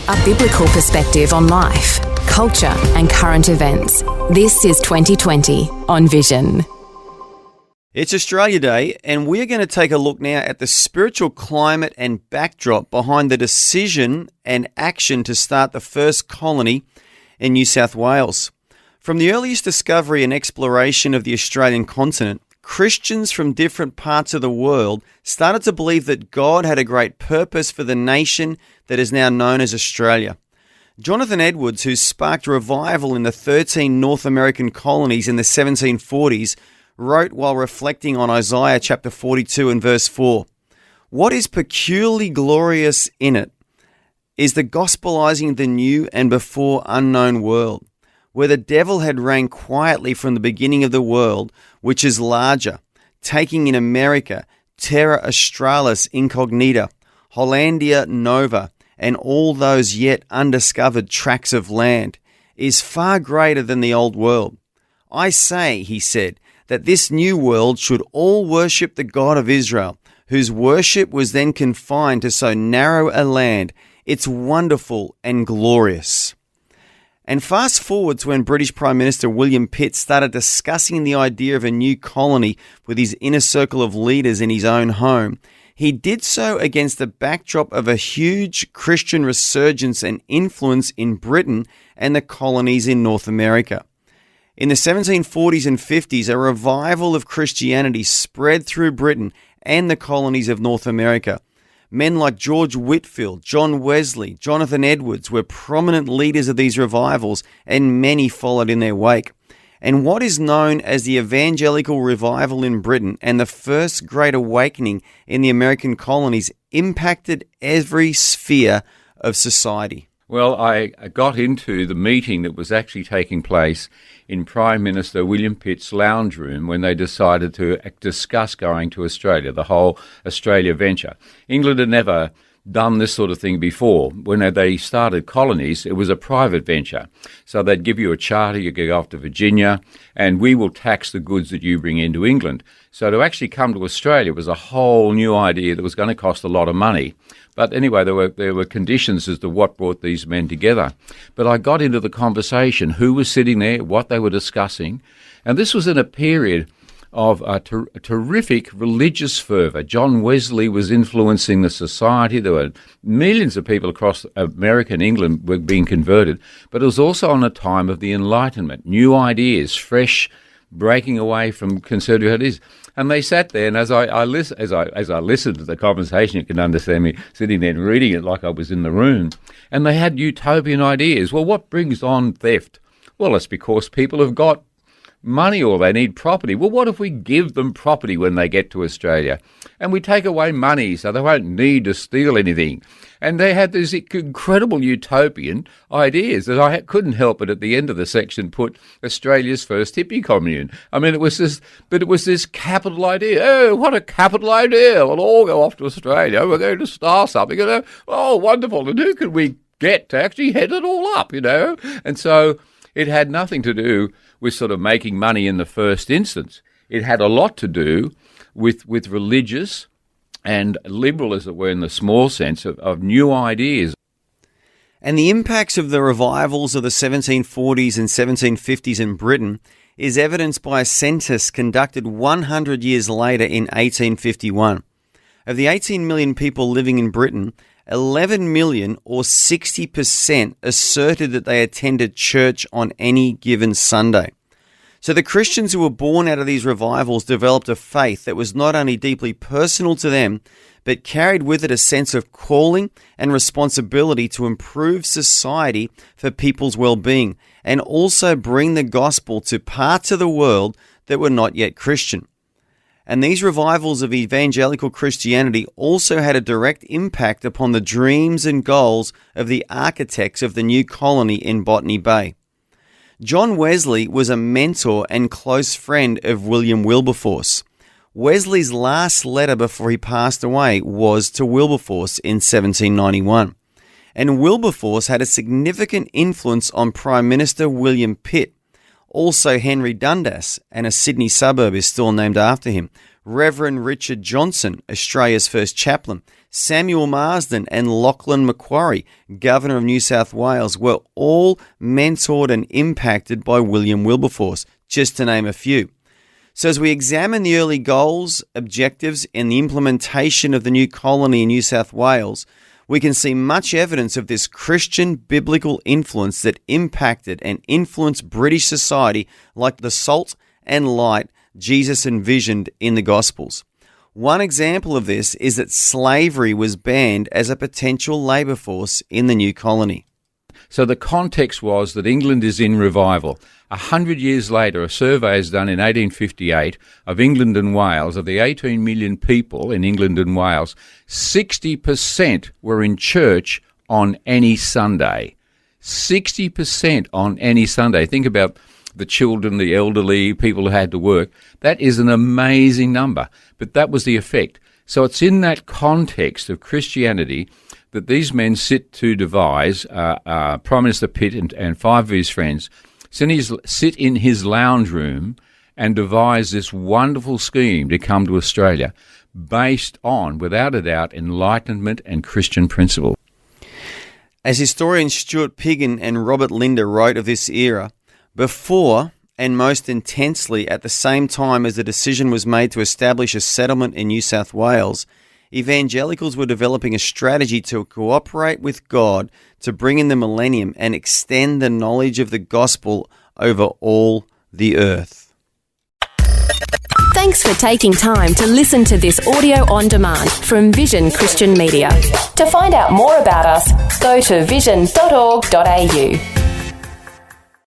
A biblical perspective on life, culture and current events. This is 2020 on Vision. It's Australia Day, and we're going to take a look now at the spiritual climate and backdrop behind the decision and action to start the first colony in New South Wales. From the earliest discovery and exploration of the Australian continent, Christians from different parts of the world started to believe that God had a great purpose for the nation that is now known as Australia. Jonathan Edwards, who sparked revival in the 13 North American colonies in the 1740s, wrote while reflecting on Isaiah chapter 42 and verse 4, "What is peculiarly glorious in it is the gospelizing the new and before unknown world, where the devil had reigned quietly from the beginning of the world, which is larger, taking in America, Terra Australis Incognita, Hollandia Nova, and all those yet undiscovered tracts of land, is far greater than the old world. I say," he said, "that this new world should all worship the God of Israel, whose worship was then confined to so narrow a land. It's wonderful and glorious." And fast forward to when British Prime Minister William Pitt started discussing the idea of a new colony with his inner circle of leaders in his own home. He did so against the backdrop of a huge Christian resurgence and influence in Britain and the colonies in North America. In the 1740s and 50s, a revival of Christianity spread through Britain and the colonies of North America. Men like George Whitefield, John Wesley, Jonathan Edwards were prominent leaders of these revivals, and many followed in their wake. And what is known as the Evangelical Revival in Britain and the First Great Awakening in the American colonies impacted every sphere of society. Well, I got into the meeting that was actually taking place in Prime Minister William Pitt's lounge room when they decided to discuss going to Australia, the whole Australia venture. England had never done this sort of thing before. When they started colonies, it was a private venture. So they'd give you a charter, you could go off to Virginia, and we will tax the goods that you bring into England. So to actually come to Australia was a whole new idea that was going to cost a lot of money. But anyway, there were conditions as to what brought these men together. But I got into the conversation, who was sitting there, what they were discussing, and this was in a period of a terrific religious fervour. John Wesley was influencing the society. There were millions of people across America and England were being converted, but it was also on a time of the Enlightenment, new ideas, fresh, breaking away from conservative ideas. And they sat there, and as I listened to the conversation, you can understand me sitting there and reading it like I was in the room, and they had utopian ideas. Well, what brings on theft? Well, it's because people have got money or they need property. Well, what if we give them property when they get to Australia and we take away money so they won't need to steal anything? And they had these incredible utopian ideas that I couldn't help but at the end of the section put Australia's first hippie commune. I mean, it was this capital idea. Oh, what a capital idea. We'll all go off to Australia. We're going to start something. Oh, wonderful. And who can we get to actually head it all up, And so it had nothing to do with sort of making money in the first instance. It had a lot to do with religious and liberal, as it were, in the small sense of new ideas. And the impacts of the revivals of the 1740s and 1750s in Britain is evidenced by a census conducted 100 years later in 1851. Of the 18 million people living in Britain, 11 million, or 60%, asserted that they attended church on any given Sunday. So the Christians who were born out of these revivals developed a faith that was not only deeply personal to them, but carried with it a sense of calling and responsibility to improve society for people's well-being, and also bring the gospel to parts of the world that were not yet Christian. And these revivals of evangelical Christianity also had a direct impact upon the dreams and goals of the architects of the new colony in Botany Bay. John Wesley was a mentor and close friend of William Wilberforce. Wesley's last letter before he passed away was to Wilberforce in 1791. And Wilberforce had a significant influence on Prime Minister William Pitt. Also, Henry Dundas, and a Sydney suburb is still named after him, Reverend Richard Johnson, Australia's first chaplain, Samuel Marsden and Lachlan Macquarie, Governor of New South Wales, were all mentored and impacted by William Wilberforce, just to name a few. So as we examine the early goals, objectives, and the implementation of the new colony in New South Wales, we can see much evidence of this Christian biblical influence that impacted and influenced British society like the salt and light Jesus envisioned in the Gospels. One example of this is that slavery was banned as a potential labour force in the new colony. So the context was that England is in revival. 100 years later, a survey is done in 1858 of England and Wales. Of the 18 million people in England and Wales, 60% were in church on any Sunday. 60% on any Sunday. Think about the children, the elderly, people who had to work. That is an amazing number, but that was the effect. So it's in that context of Christianity that these men sit to devise, Prime Minister Pitt and 5 of his friends, sit in his lounge room and devise this wonderful scheme to come to Australia based on, without a doubt, Enlightenment and Christian principle. As historians Stuart Piggin and Robert Linder wrote of this era, before and most intensely at the same time as the decision was made to establish a settlement in New South Wales, evangelicals were developing a strategy to cooperate with God to bring in the millennium and extend the knowledge of the gospel over all the earth. Thanks for taking time to listen to this audio on demand from Vision Christian Media. To find out more about us, go to vision.org.au.